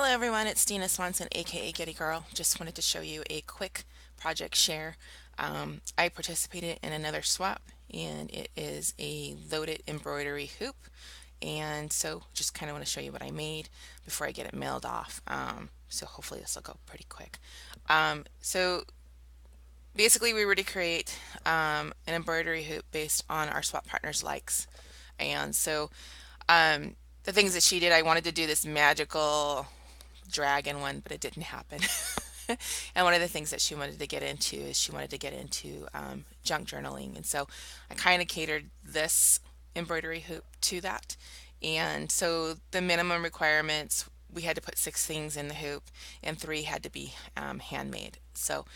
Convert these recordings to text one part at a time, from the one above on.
Hello everyone, it's Dina Swanson, aka Getty Girl. Just wanted to show you a quick project share. I participated in another swap and it is a loaded embroidery hoop. And so just kind of want to show you what I made before I get it mailed off. So hopefully this will go pretty quick. So basically we were to create an embroidery hoop based on our swap partner's likes. And so the things that she did, I wanted to do this magical dragon one, but it didn't happen. And one of the things that she wanted to get into is she wanted to get into junk journaling. And so I kind of catered this embroidery hoop to that. And so the minimum requirements, we had to put 6 things in the hoop and 3 had to be handmade. So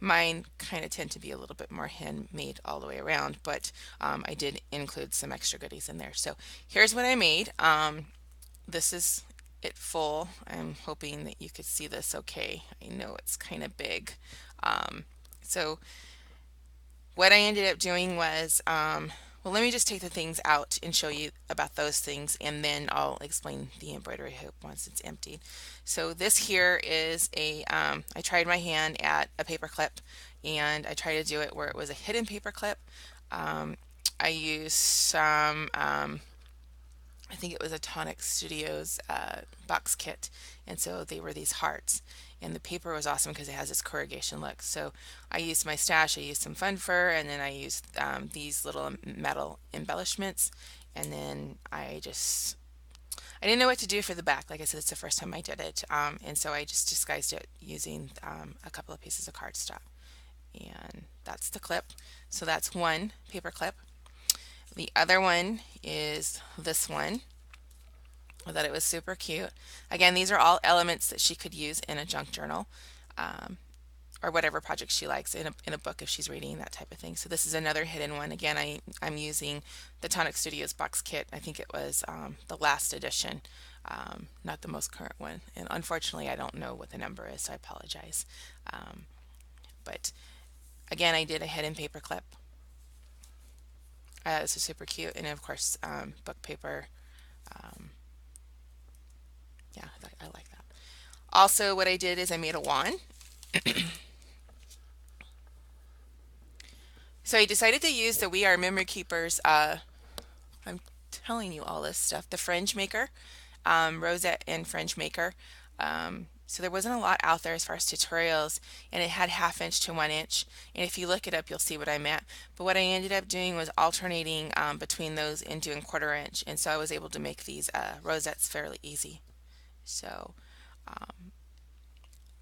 mine kind of tend to be a little bit more handmade all the way around, but I did include some extra goodies in there. So here's what I made. This is it full. I'm hoping that you could see this okay. I know it's kind of big. So what I ended up doing was, well, let me just take the things out and show you about those things, and then I'll explain the embroidery hoop once it's emptied. So this here is I tried my hand at a paper clip, and I tried to do it where it was a hidden paper clip. I used some I think it was a Tonic Studios box kit, and so they were these hearts. And the paper was awesome because it has this corrugation look. So I used my stash, I used some fun fur, and then I used these little metal embellishments. And then I didn't know what to do for the back. Like I said, it's the first time I did it. And so I just disguised it using a couple of pieces of cardstock. And that's the clip. So that's one paper clip. The other one is this one. I thought it was super cute. Again, these are all elements that she could use in a junk journal, or whatever project she likes in a book if she's reading that type of thing. So this is another hidden one. Again, I'm using the Tonic Studios box kit. I think it was the last edition, not the most current one. And unfortunately, I don't know what the number is, so I apologize. But again, I did a hidden paper clip. This is super cute, and of course, book paper. Yeah, I like that. Also, what I did is I made a wand. So I decided to use the We Are Memory Keepers. I'm telling you all this stuff. The fringe maker, rosette and fringe maker. So there wasn't a lot out there as far as tutorials, and it had 1/2 inch to 1 inch. And if you look it up, you'll see what I meant. But what I ended up doing was alternating between those and doing 1/4 inch, and so I was able to make these rosettes fairly easy. So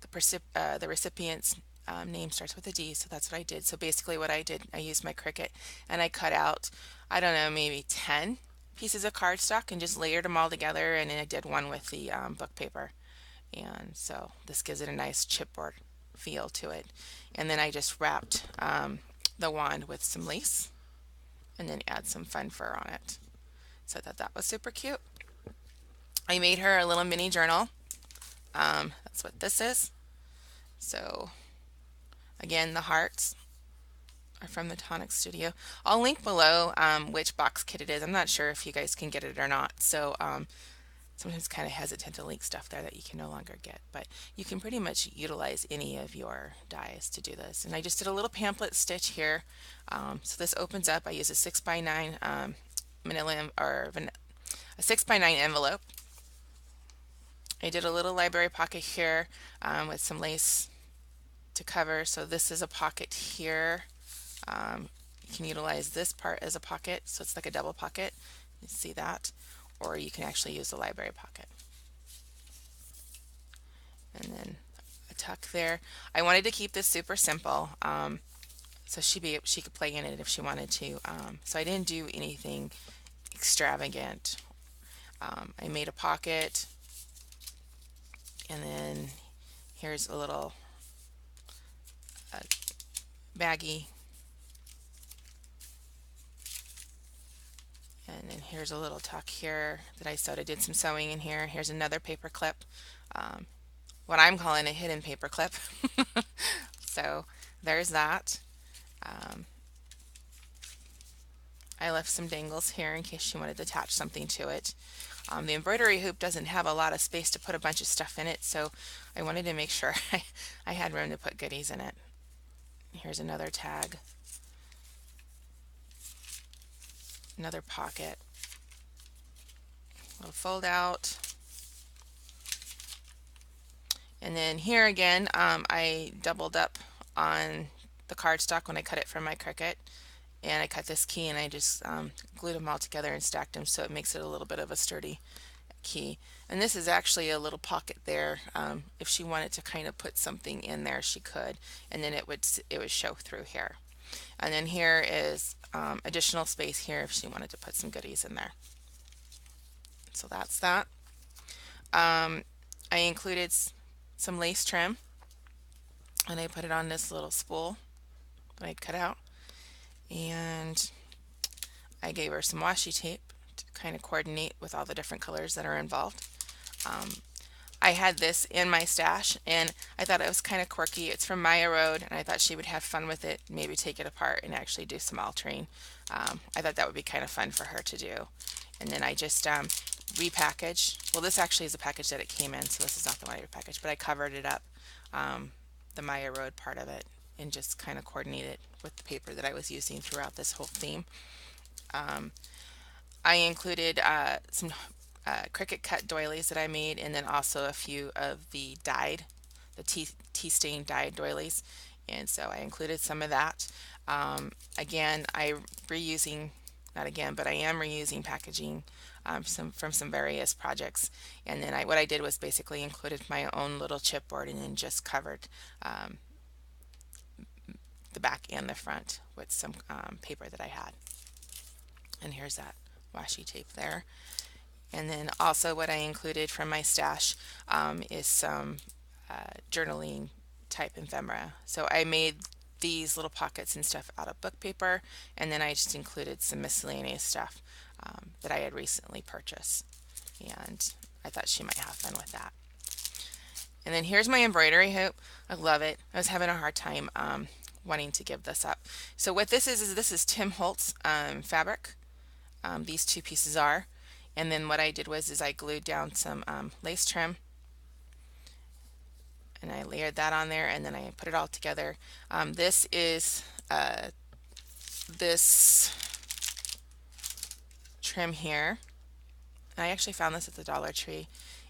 the recipient's name starts with a D, so that's what I did. So basically, what I did, I used my Cricut and I cut out, I don't know, maybe 10 pieces of cardstock and just layered them all together, and then I did one with the book paper. And so this gives it a nice chipboard feel to it. And then I just wrapped the wand with some lace and then add some fun fur on it. So I thought that was super cute. I made her a little mini journal. That's what this is. So again, the hearts are from the Tonic Studio. I'll link below which box kit it is. I'm not sure if you guys can get it or not. So sometimes kind of hesitant to link stuff there that you can no longer get, but you can pretty much utilize any of your dies to do this. And I just did a little pamphlet stitch here. So this opens up. I use a 6x9 manila or a 6x9 envelope. I did a little library pocket here with some lace to cover. So this is a pocket here. You can utilize this part as a pocket, so it's like a double pocket. You see that? Or you can actually use the library pocket. And then a tuck there. I wanted to keep this super simple, so she could play in it if she wanted to. So I didn't do anything extravagant. I made a pocket, and then here's a little baggie. And then here's a little tuck here that I sewed. I did some sewing in here. Here's another paper clip. What I'm calling a hidden paper clip. So there's that. I left some dangles here in case she wanted to attach something to it. The embroidery hoop doesn't have a lot of space to put a bunch of stuff in it, so I wanted to make sure I had room to put goodies in it. Here's another tag, another pocket, little fold out. And then here again, I doubled up on the cardstock when I cut it from my Cricut, and I cut this key and I just glued them all together and stacked them so it makes it a little bit of a sturdy key. And this is actually a little pocket there. If she wanted to kind of put something in there, she could, and then it would show through here. And then here is additional space here if she wanted to put some goodies in there. So that's that. I included some lace trim, and I put it on this little spool that I cut out, and I gave her some washi tape to kind of coordinate with all the different colors that are involved. I had this in my stash and I thought it was kind of quirky. It's from Maya Road, and I thought she would have fun with it, maybe take it apart and actually do some altering. I thought that would be kind of fun for her to do. And then I just repackaged. Well, this actually is a package that it came in, so this is not the one I repackaged, but I covered it up, the Maya Road part of it, and just kind of coordinated it with the paper that I was using throughout this whole theme. I included some Cricut cut doilies that I made, and then also a few of the tea stain dyed doilies, and so I included some of that. Again, I reusing, not again, but I am reusing packaging from some various projects, and then what I did was basically included my own little chipboard and then just covered the back and the front with some paper that I had. And here's that washi tape there. And then also what I included from my stash is some journaling type ephemera. So I made these little pockets and stuff out of book paper, and then I just included some miscellaneous stuff that I had recently purchased, and I thought she might have fun with that. And then here's my embroidery hoop. I love it. I was having a hard time wanting to give this up. So what this is this is Tim Holtz fabric. These two pieces are. And then what I did was I glued down some lace trim, and I layered that on there, and then I put it all together. This is this trim here. I actually found this at the Dollar Tree,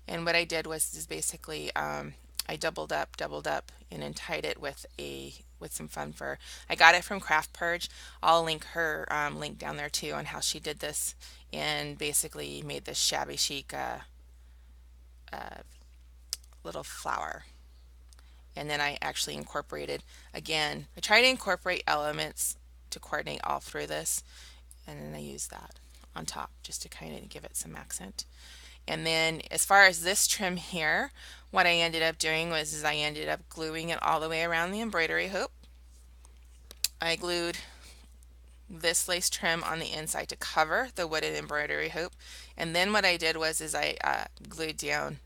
and what I did was basically I doubled up, and then tied it with some fun fur. I got it from Craftpurge. I'll link her link down there too on how she did this, and basically made this shabby chic little flower. And then I actually incorporated, again, I try to incorporate elements to coordinate all through this, and then I use that on top just to kind of give it some accent. And then as far as this trim here, what I ended up doing was I ended up gluing it all the way around the embroidery hoop. I glued this lace trim on the inside to cover the wooden embroidery hoop, and then what I did was I glued down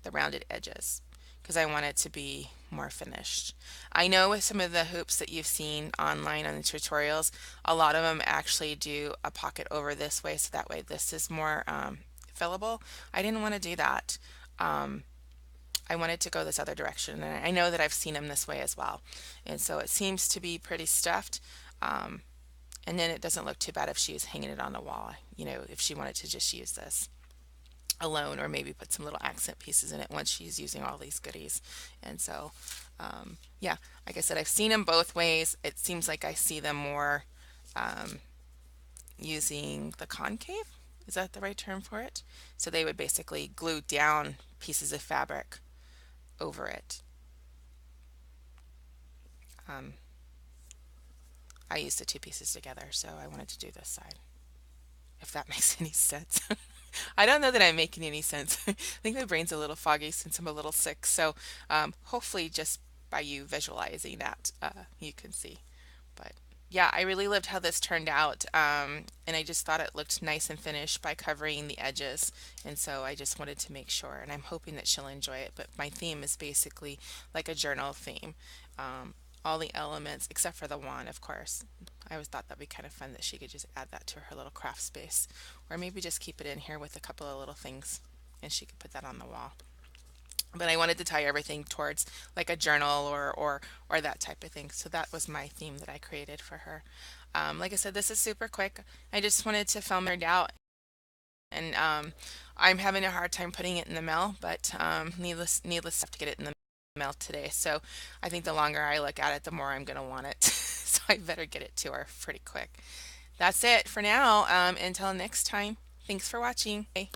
the rounded edges because I want it to be more finished. I know with some of the hoops that you've seen online on the tutorials, a lot of them actually do a pocket over this way, so that way this is more fillable. I didn't want to do that. I wanted to go this other direction, and I know that I've seen them this way as well, and so it seems to be pretty stuffed, and then it doesn't look too bad if she was hanging it on the wall, you know, if she wanted to just use this alone, or maybe put some little accent pieces in it once she's using all these goodies. And so yeah, like I said, I've seen them both ways. It seems like I see them more using the concave. Is that the right term for it? So they would basically glue down pieces of fabric over it. I used the two pieces together, so I wanted to do this side, if that makes any sense. I don't know that I'm making any sense. I think my brain's a little foggy since I'm a little sick, so hopefully just by you visualizing that, you can see. But yeah, I really loved how this turned out, and I just thought it looked nice and finished by covering the edges, and so I just wanted to make sure, and I'm hoping that she'll enjoy it. But my theme is basically like a journal theme. All the elements, except for the wand, of course, I always thought that'd be kind of fun that she could just add that to her little craft space, or maybe just keep it in here with a couple of little things and she could put that on the wall. But I wanted to tie everything towards like a journal or that type of thing. So that was my theme that I created for her. Like I said, this is super quick. I just wanted to film it out, and I'm having a hard time putting it in the mail, but needless to get it in the mail today. So I think the longer I look at it, the more I'm going to want it. So I better get it to her pretty quick. That's it for now. Until next time. Thanks for watching. Bye.